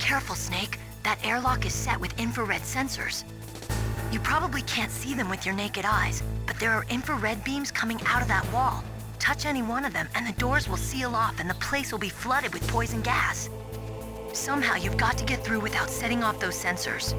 careful, Snake. That airlock is set with infrared sensors. You probably can't see them with your naked eyes, but there are infrared beams coming out of that wall. Touch any one of them and the doors will seal off and the place will be flooded with poison gas. Somehow you've got to get through without setting off those sensors.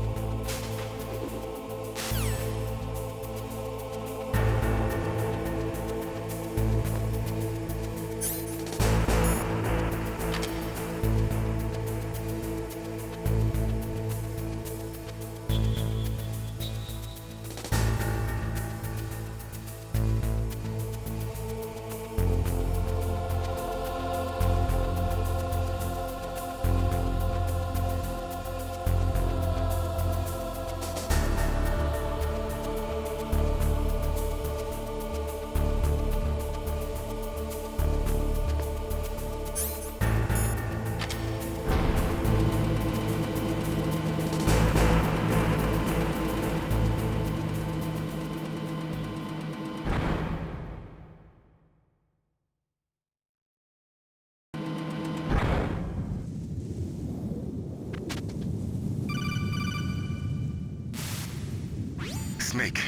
Snake,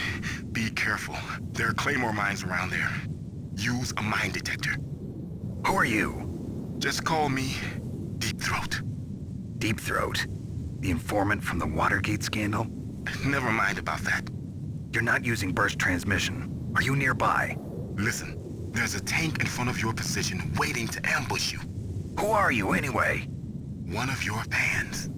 be careful. There are Claymore mines around there. Use a mine detector. Who are you? Just call me Deep Throat. Deep Throat? The informant from the Watergate scandal? Never mind about that. You're not using burst transmission. Are you nearby? Listen, there's a tank in front of your position waiting to ambush you. Who are you anyway? One of your fans.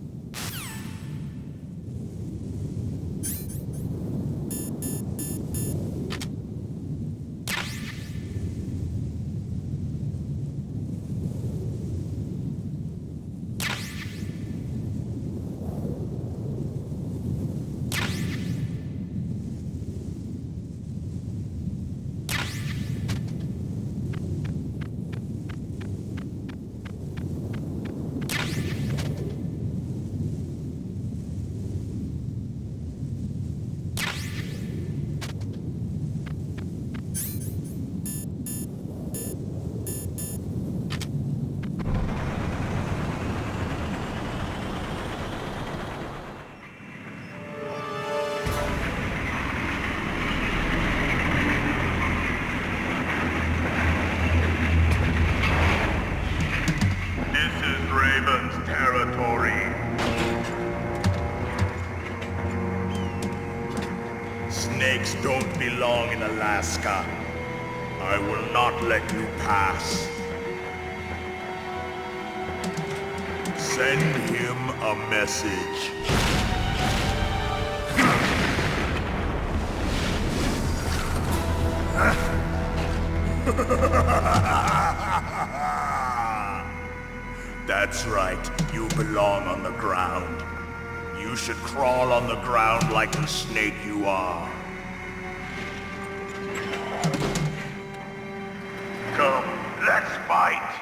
Snakes don't belong in Alaska. I will not let you pass. Send him a message. That's right, you belong on the ground. You should crawl on the ground like the snake you are. Come, let's fight!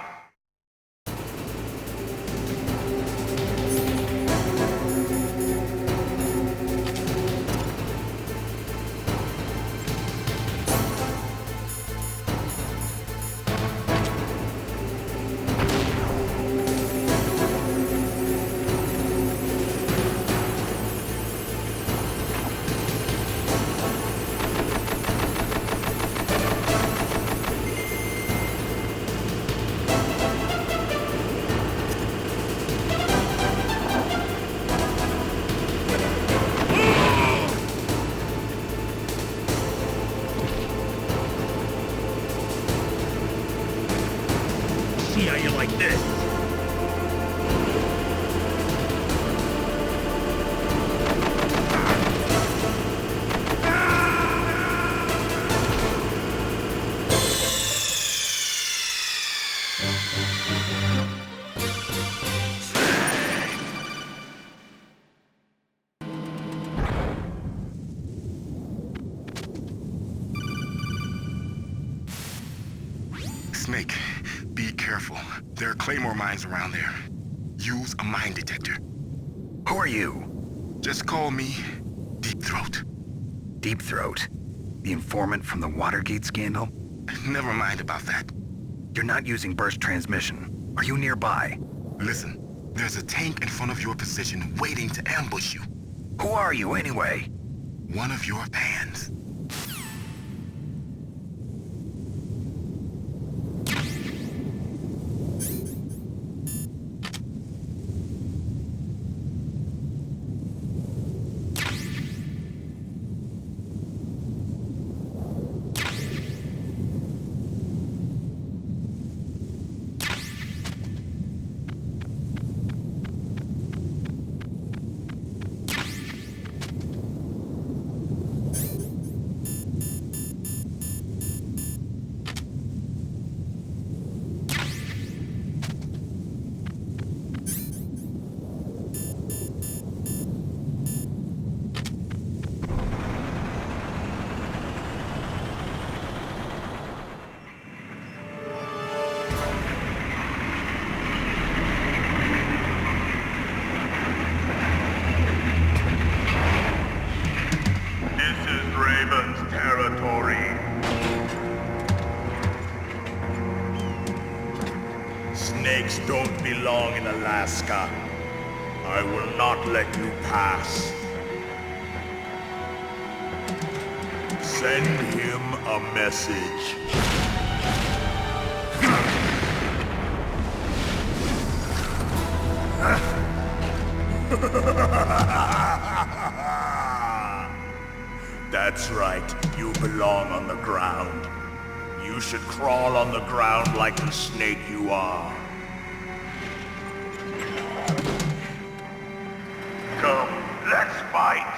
See how you like this. Snake, be careful. There are Claymore mines around there. Use a mine detector. Who are you? Just call me Deep Throat. Deep Throat? The informant from the Watergate scandal? Never mind about that. You're not using burst transmission. Are you nearby? Listen, There's a tank in front of your position waiting to ambush you. Who are you anyway? One of your fans. Snakes don't belong in Alaska. I will not let you pass. Send him a message. That's right, you belong on the ground. You should crawl on the ground like the snake you are. Come, let's fight!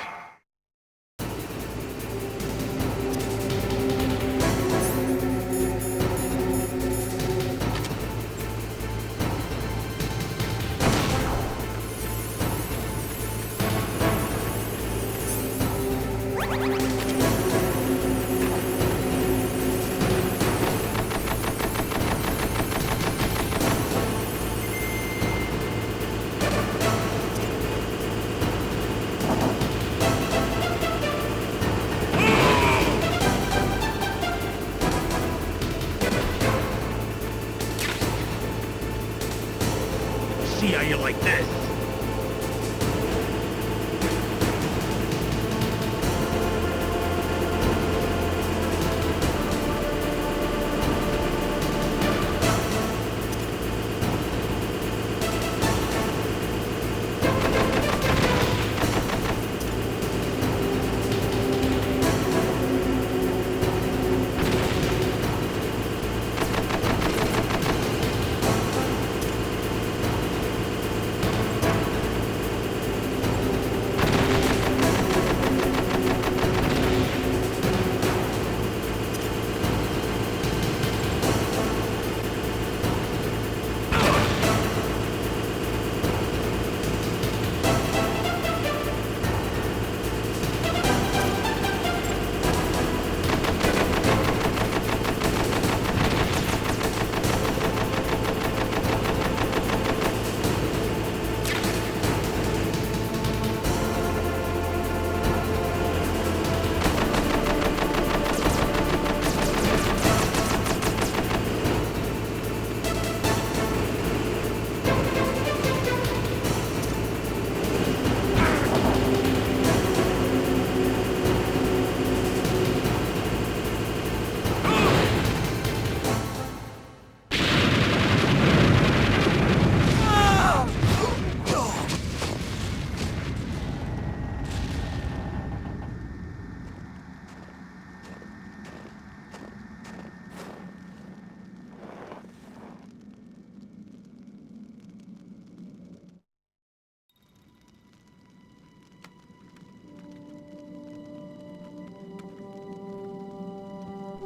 See how you like this.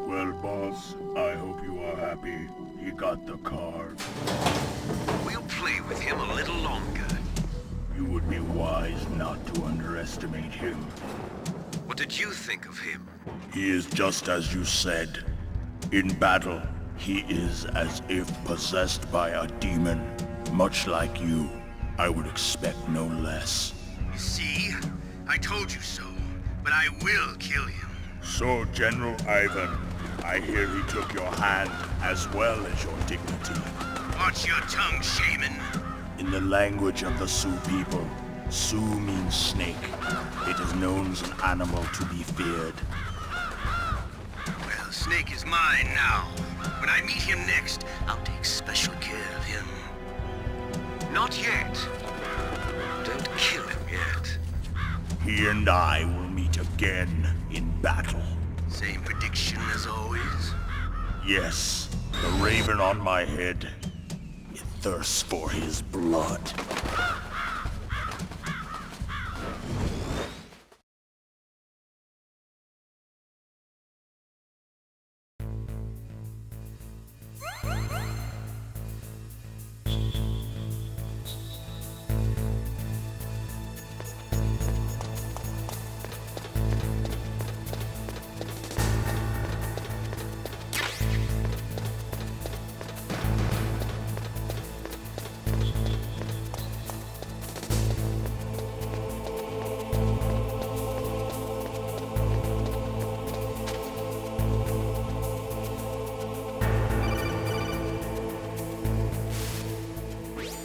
Well, boss, I hope you are happy. He got the card. We'll play with him a little longer. You would be wise not to underestimate him. What did you think of him? He is just as you said. In battle, he is as if possessed by a demon. Much like you, I would expect no less. See? I told you so. But I will kill him. So, General Ivan, I hear he took your hand as well as your dignity. Watch your tongue, shaman. In the language of the Sioux people, Sioux means snake. It is known as an animal to be feared. Well, Snake is mine now. When I meet him next, I'll take special care of him. Not yet. Don't kill him yet. He and I will meet again in battle. Same prediction as always? Yes, the raven on my head. It thirsts for his blood.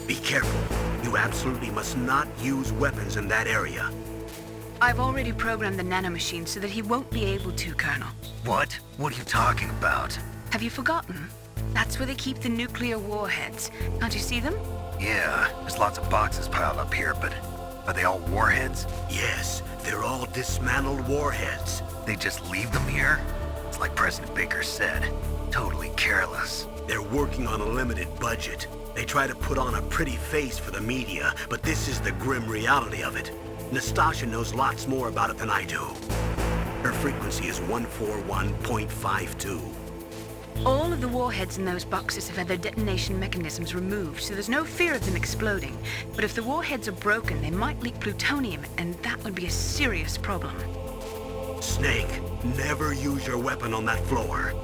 Be careful. You absolutely must not use weapons in that area. I've already programmed the nanomachine so that he won't be able to, Colonel. What? What are you talking about? Have you forgotten? That's where they keep the nuclear warheads. Can't you see them? Yeah, there's lots of boxes piled up here, but are they all warheads? Yes, they're all dismantled warheads. They just leave them here? It's like President Baker said. Totally careless. They're working on a limited budget. They try to put on a pretty face for the media, but this is the grim reality of it. Nastasha knows lots more about it than I do. Her frequency is 141.52. All of the warheads in those boxes have had their detonation mechanisms removed, so there's no fear of them exploding. But if the warheads are broken, they might leak plutonium, and that would be a serious problem. Snake, never use your weapon on that floor.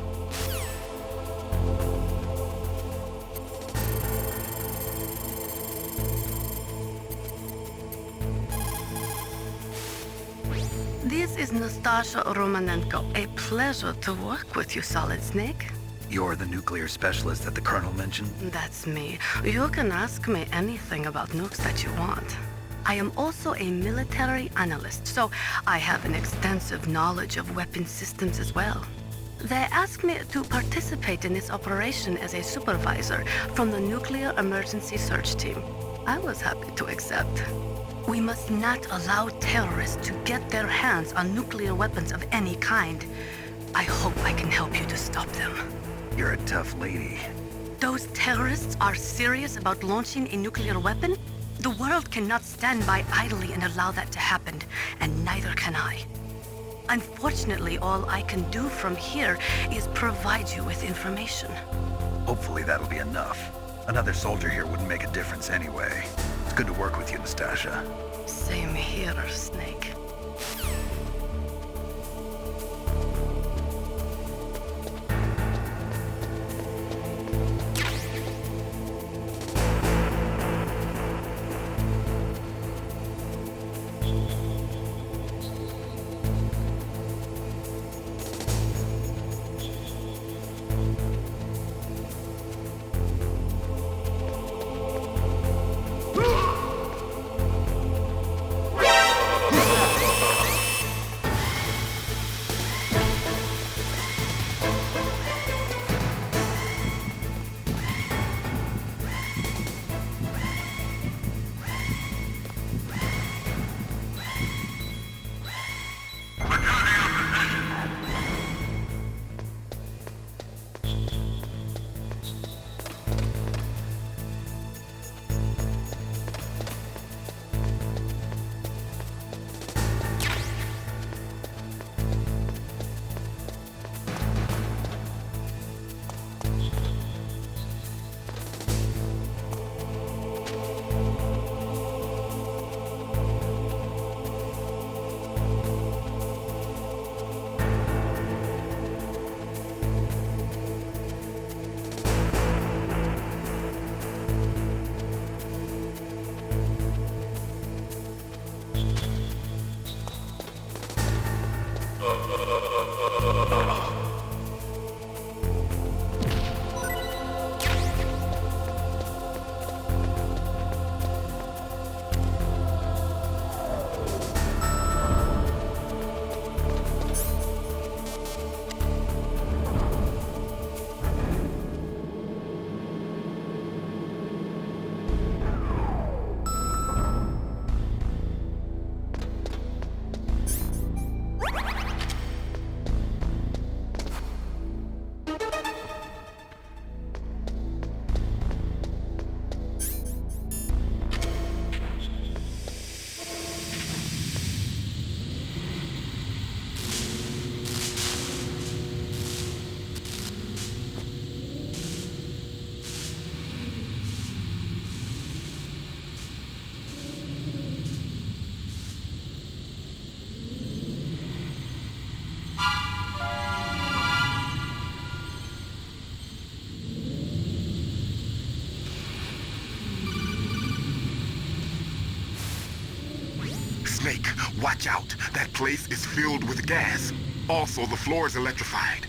This is Nastasha Romanenko. A pleasure to work with you, Solid Snake. You're the nuclear specialist that the Colonel mentioned? That's me. You can ask me anything about nukes that you want. I am also a military analyst, so I have an extensive knowledge of weapon systems as well. They asked me to participate in this operation as a supervisor from the Nuclear Emergency Search Team. I was happy to accept. We must not allow terrorists to get their hands on nuclear weapons of any kind. I hope I can help you to stop them. You're a tough lady. Those terrorists are serious about launching a nuclear weapon? The world cannot stand by idly and allow that to happen, and neither can I. Unfortunately, all I can do from here is provide you with information. Hopefully that'll be enough. Another soldier here wouldn't make a difference anyway. It's good to work with you, Nastasha. Same here, Snake. Snake, watch out. That place is filled with gas. Also, the floor is electrified.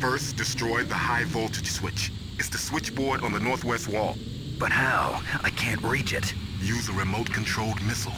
First, destroy the high voltage switch. It's the switchboard on the northwest wall. But how? I can't reach it. Use a remote-controlled missile.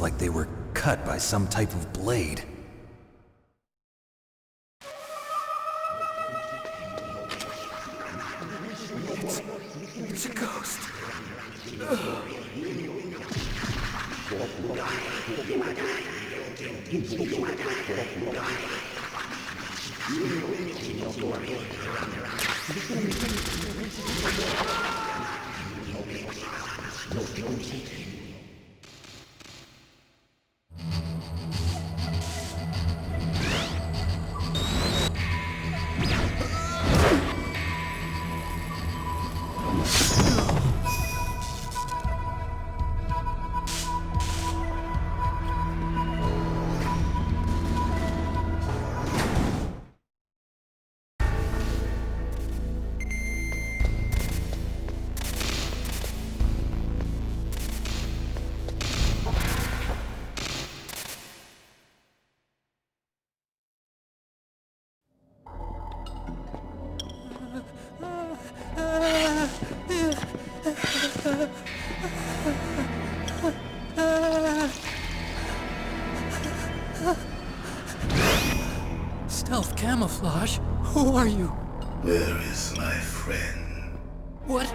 Like they were cut by some type of blade. It's a ghost. Stealth camouflage? Who are you? Where is my friend? What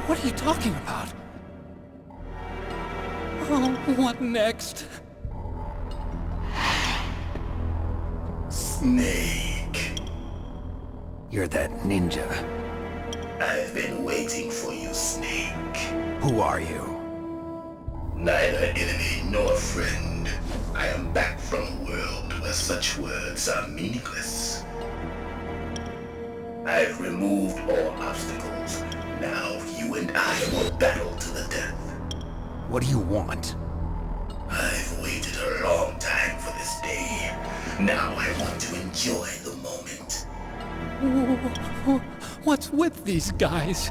are you talking about? Oh, what next? Snake. You're that ninja. I've been waiting for you, Snake. Who are you? Neither enemy nor friend. I am back from a world where such words are meaningless. I've removed all obstacles. Now you and I will battle to the death. What do you want? I've waited a long time for this day. Now I want to enjoy the moment. What's with these guys?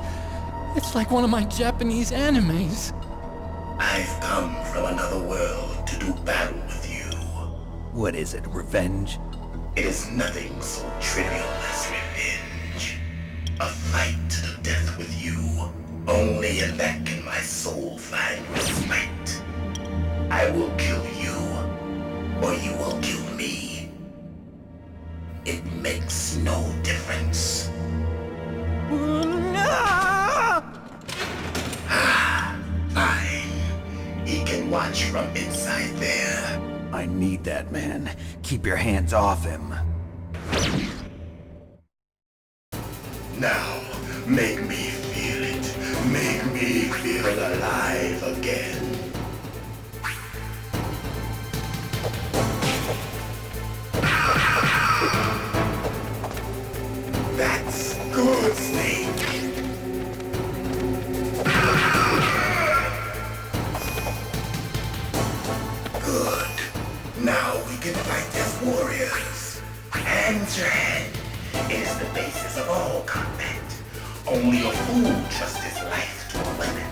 It's like one of my Japanese animes. I've come from another world to do battle with you. What is it, revenge? It is nothing so trivial as revenge. A fight to the death with you. Only in that can my soul find respite. I will kill you, or you will kill me. It makes no difference. Fine. He can watch from inside there. I need that man. Keep your hands off him. Now, make me feel it. Make me feel alive again. That's good, Snake. Good. Now we can fight as warriors. Hand to hand. It is the basis of all combat. Only a fool trusts his life to a weapon.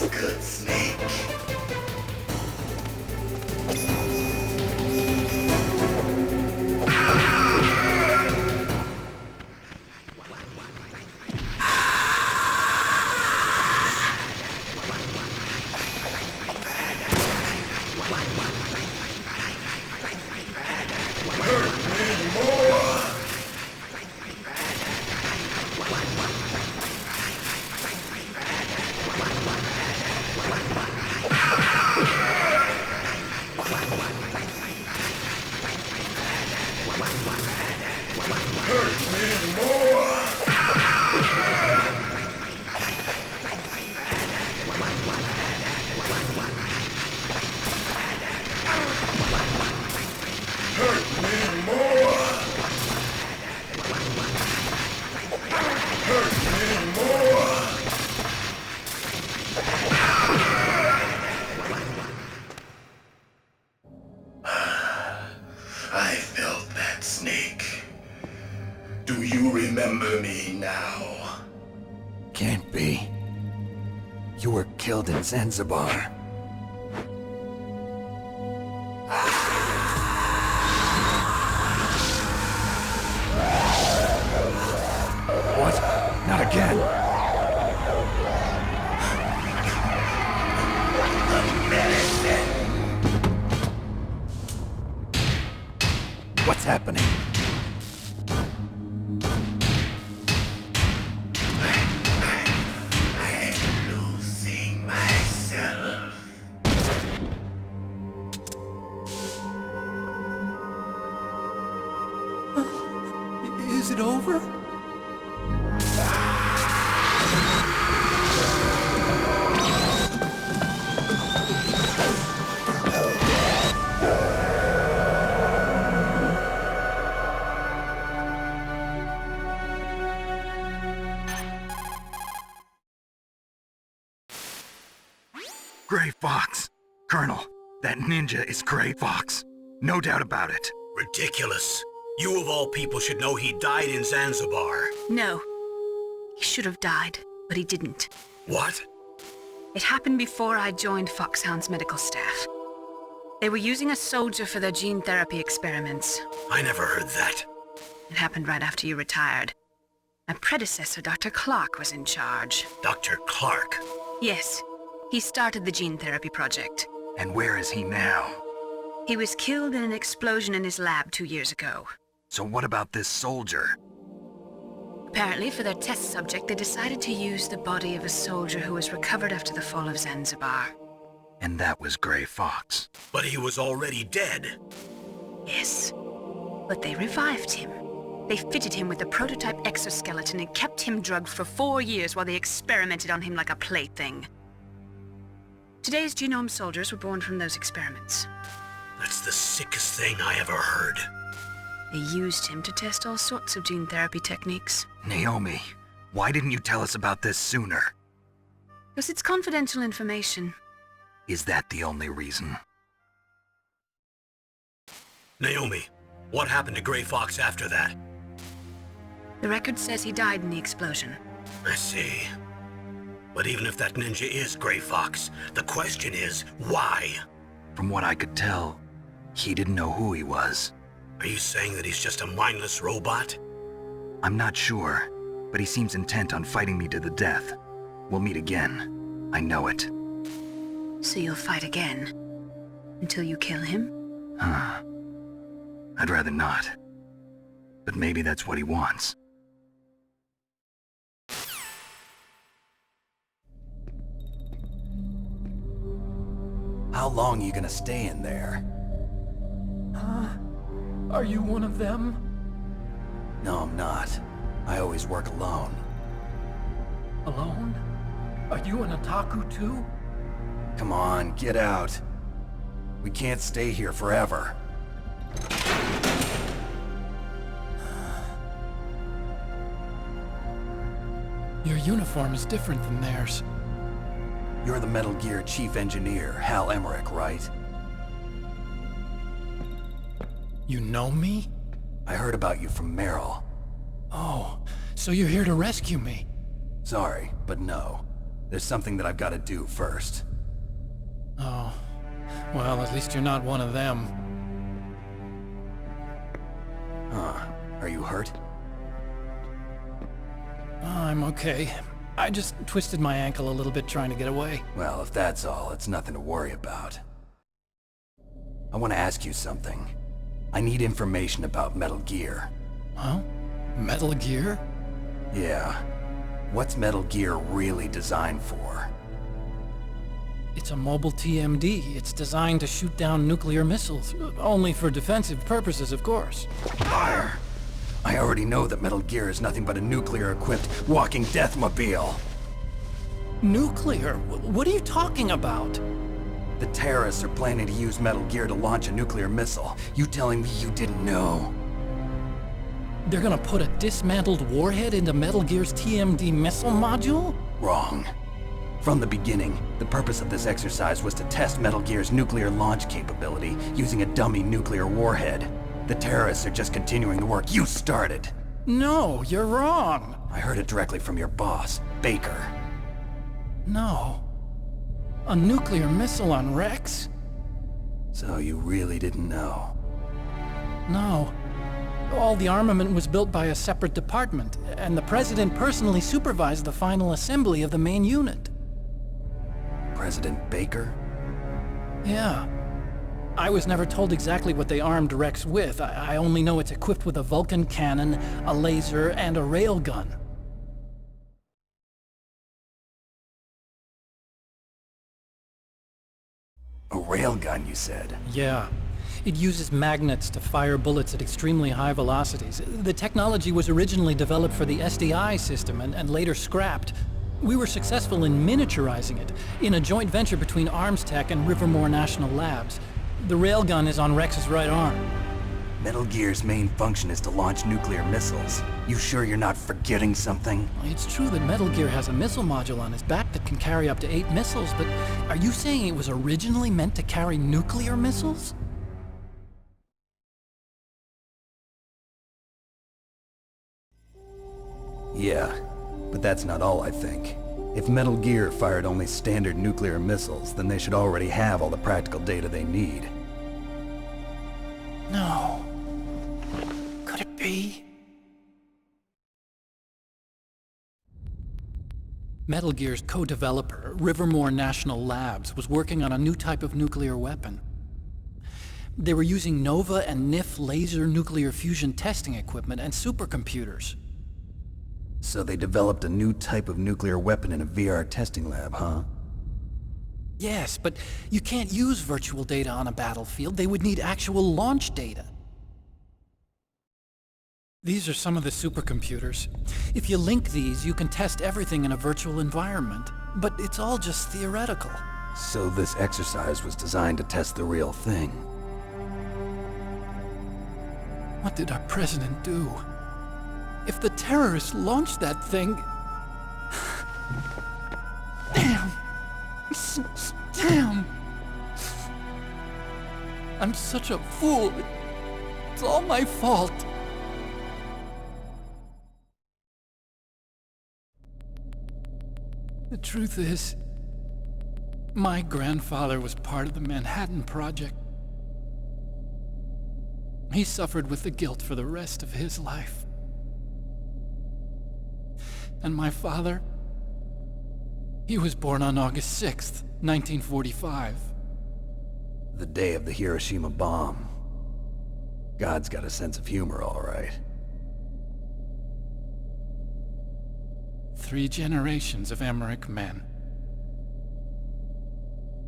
Looks good, Snake. I felt that, Snake. Do you remember me now? Can't be. You were killed in Zanzibar. What? Not again. What's happening? I'm losing myself. Is it over? Gray Fox. Colonel, that ninja is Gray Fox. No doubt about it. Ridiculous. You of all people should know he died in Zanzibar. No. He should have died, but he didn't. What? It happened before I joined Foxhound's medical staff. They were using a soldier for their gene therapy experiments. I never heard that. It happened right after you retired. My predecessor, Dr. Clark, was in charge. Dr. Clark? Yes. He started the gene therapy project. And where is he now? He was killed in an explosion in his lab 2 years ago. So what about this soldier? Apparently, for their test subject, they decided to use the body of a soldier who was recovered after the fall of Zanzibar. And that was Gray Fox. But he was already dead. Yes. But they revived him. They fitted him with a prototype exoskeleton and kept him drugged for 4 years while they experimented on him like a plaything. Today's genome soldiers were born from those experiments. That's the sickest thing I ever heard. They used him to test all sorts of gene therapy techniques. Naomi, why didn't you tell us about this sooner? Because it's confidential information. Is that the only reason? Naomi, what happened to Gray Fox after that? The record says he died in the explosion. I see. But even if that ninja is Gray Fox, the question is, why? From what I could tell, he didn't know who he was. Are you saying that he's just a mindless robot? I'm not sure, but he seems intent on fighting me to the death. We'll meet again. I know it. So you'll fight again? Until you kill him? Huh. I'd rather not. But maybe that's what he wants. How long are you gonna stay in there? Huh? Are you one of them? No, I'm not. I always work alone. Alone? Are you an otaku too? Come on, get out. We can't stay here forever. Your uniform is different than theirs. You're the Metal Gear Chief Engineer, Hal Emmerich, right? You know me? I heard about you from Meryl. Oh, so you're here to rescue me? Sorry, but no. There's something that I've got to do first. Oh. Well, at least you're not one of them. Huh. Are you hurt? I'm okay. I just twisted my ankle a little bit trying to get away. Well, if that's all, it's nothing to worry about. I want to ask you something. I need information about Metal Gear. Huh? Metal Gear? Yeah. What's Metal Gear really designed for? It's a mobile TMD. It's designed to shoot down nuclear missiles. Only for defensive purposes, of course. Liar! I already know that Metal Gear is nothing but a nuclear-equipped walking deathmobile. Nuclear? What are you talking about? The terrorists are planning to use Metal Gear to launch a nuclear missile. You telling me you didn't know? They're gonna put a dismantled warhead into Metal Gear's TMD missile module? Wrong. From the beginning, the purpose of this exercise was to test Metal Gear's nuclear launch capability using a dummy nuclear warhead. The terrorists are just continuing the work you started. No, you're wrong. I heard it directly from your boss, Baker. No. A nuclear missile on Rex? So you really didn't know? No. All the armament was built by a separate department, and the President personally supervised the final assembly of the main unit. President Baker? Yeah. I was never told exactly what they armed Rex with. I only know it's equipped with a Vulcan cannon, a laser, and a railgun. A railgun, you said? Yeah. It uses magnets to fire bullets at extremely high velocities. The technology was originally developed for the SDI system and later scrapped. We were successful in miniaturizing it, in a joint venture between ArmsTech and Rivermore National Labs. The railgun is on Rex's right arm. Metal Gear's main function is to launch nuclear missiles. You sure you're not forgetting something? It's true that Metal Gear has a missile module on his back that can carry up to 8 missiles, but are you saying it was originally meant to carry nuclear missiles? Yeah, but that's not all I think. If Metal Gear fired only standard nuclear missiles, then they should already have all the practical data they need. No. Could it be? Metal Gear's co-developer, Rivermore National Labs, was working on a new type of nuclear weapon. They were using NOVA and NIF laser nuclear fusion testing equipment and supercomputers. So they developed a new type of nuclear weapon in a VR testing lab, huh? Yes, but you can't use virtual data on a battlefield. They would need actual launch data. These are some of the supercomputers. If you link these, you can test everything in a virtual environment. But it's all just theoretical. So this exercise was designed to test the real thing. What did our president do? If the terrorists launched that thing... Damn! Damn! I'm such a fool. It's all my fault. The truth is, my grandfather was part of the Manhattan Project. He suffered with the guilt for the rest of his life. And my father, he was born on August 6th, 1945. The day of the Hiroshima bomb. God's got a sense of humor, all right. 3 generations of Emmerich men.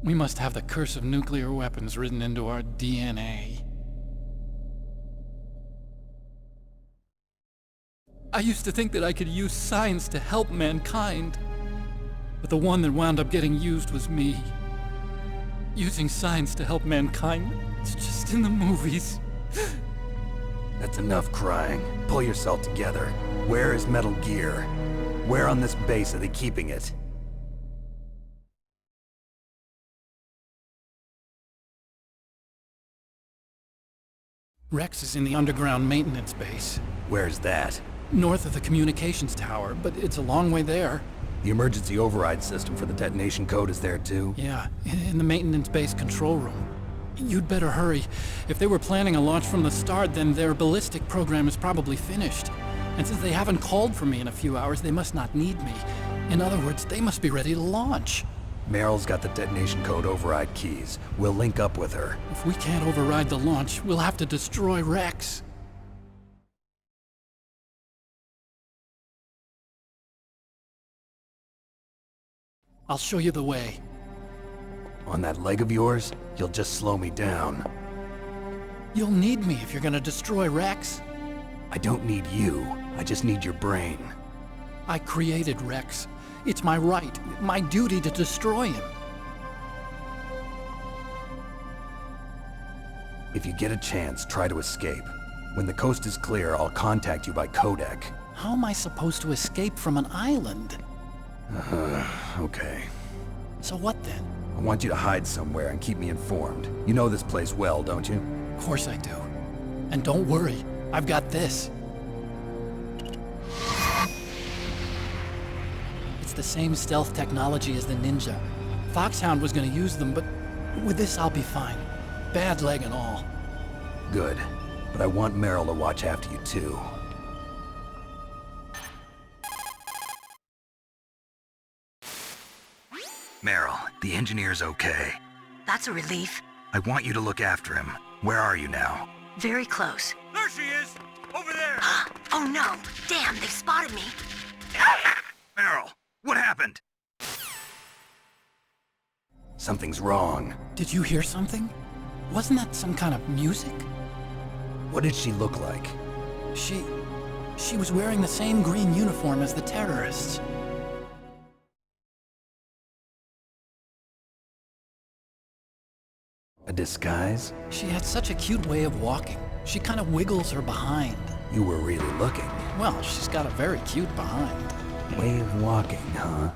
We must have the curse of nuclear weapons written into our DNA. I used to think that I could use science to help mankind, but the one that wound up getting used was me. Using science to help mankind, it's just in the movies. That's enough crying. Pull yourself together. Where is Metal Gear? Where on this base are they keeping it? Rex is in the underground maintenance base. Where's that? North of the communications tower, but it's a long way there. The emergency override system for the detonation code is there too? Yeah, in the maintenance base control room. You'd better hurry. If they were planning a launch from the start, then their ballistic program is probably finished. And since they haven't called for me in a few hours, they must not need me. In other words, they must be ready to launch. Meryl's got the detonation code override keys. We'll link up with her. If we can't override the launch, we'll have to destroy Rex. I'll show you the way. On that leg of yours, you'll just slow me down. You'll need me if you're gonna destroy Rex. I don't need you. I just need your brain. I created Rex. It's my right, my duty to destroy him. If you get a chance, try to escape. When the coast is clear, I'll contact you by codec. How am I supposed to escape from an island? Okay. So what then? I want you to hide somewhere and keep me informed. You know this place well, don't you? Of course I do. And don't worry, I've got this. It's the same stealth technology as the Ninja. Foxhound was gonna use them, but with this I'll be fine. Bad leg and all. Good. But I want Meryl to watch after you too. Meryl, the engineer's okay. That's a relief. I want you to look after him. Where are you now? Very close. There she is! Over there! Oh no! Damn, they spotted me! Meryl, what happened? Something's wrong. Did you hear something? Wasn't that some kind of music? What did she look like? She was wearing the same green uniform as the terrorists. A disguise? She had such a cute way of walking. She kind of wiggles her behind. You were really looking. Well, she's got a very cute behind. Way of walking, huh?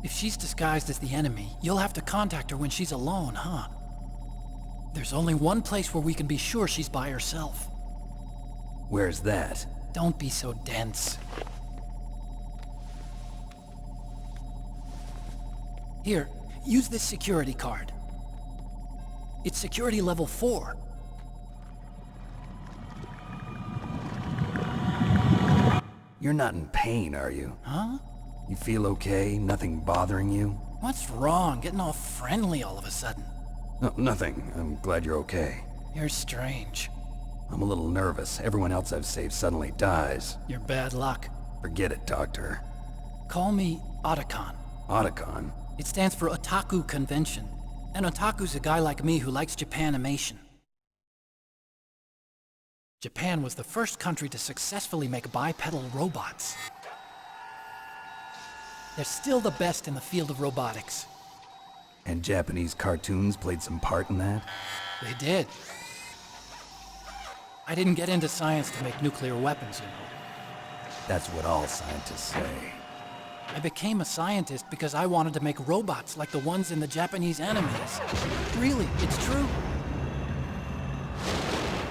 If she's disguised as the enemy, you'll have to contact her when she's alone, huh? There's only one place where we can be sure she's by herself. Where's that? Don't be so dense. Here, use this security card. It's security level 4. You're not in pain, are you? Huh? You feel okay? Nothing bothering you? What's wrong? Getting all friendly all of a sudden. No, nothing. I'm glad you're okay. You're strange. I'm a little nervous. Everyone else I've saved suddenly dies. You're bad luck. Forget it, Doctor. Call me Otacon. Otacon? It stands for Otaku Convention. An otaku's a guy like me who likes Japanimation. Japan was the first country to successfully make bipedal robots. They're still the best in the field of robotics. And Japanese cartoons played some part in that? They did. I didn't get into science to make nuclear weapons, you know. That's what all scientists say. I became a scientist because I wanted to make robots like the ones in the Japanese animes. Really, it's true.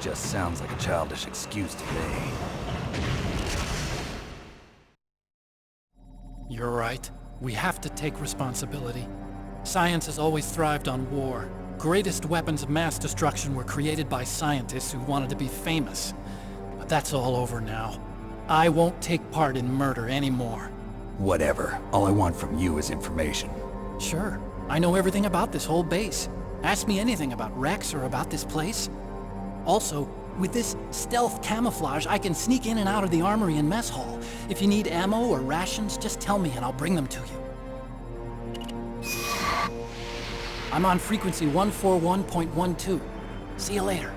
Just sounds like a childish excuse to me. You're right. We have to take responsibility. Science has always thrived on war. Greatest weapons of mass destruction were created by scientists who wanted to be famous. But that's all over now. I won't take part in murder anymore. Whatever. All I want from you is information. Sure. I know everything about this whole base. Ask me anything about Rex or about this place. Also, with this stealth camouflage, I can sneak in and out of the armory and mess hall. If you need ammo or rations, just tell me and I'll bring them to you. I'm on frequency 141.12. See you later.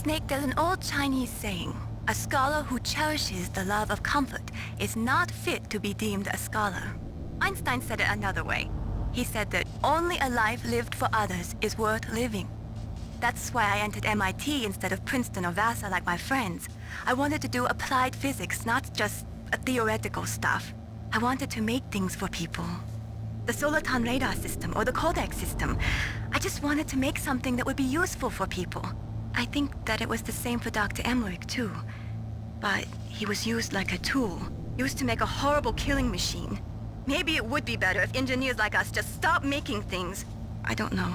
Snake, there's an old Chinese saying, a scholar who cherishes the love of comfort is not fit to be deemed a scholar. Einstein said it another way. He said that only a life lived for others is worth living. That's why I entered MIT instead of Princeton or Vassar like my friends. I wanted to do applied physics, not just theoretical stuff. I wanted to make things for people. The Soliton radar system or the Codex system. I just wanted to make something that would be useful for people. I think that it was the same for Dr. Emmerich too. But he was used like a tool, used to make a horrible killing machine. Maybe it would be better if engineers like us just stopped making things. I don't know.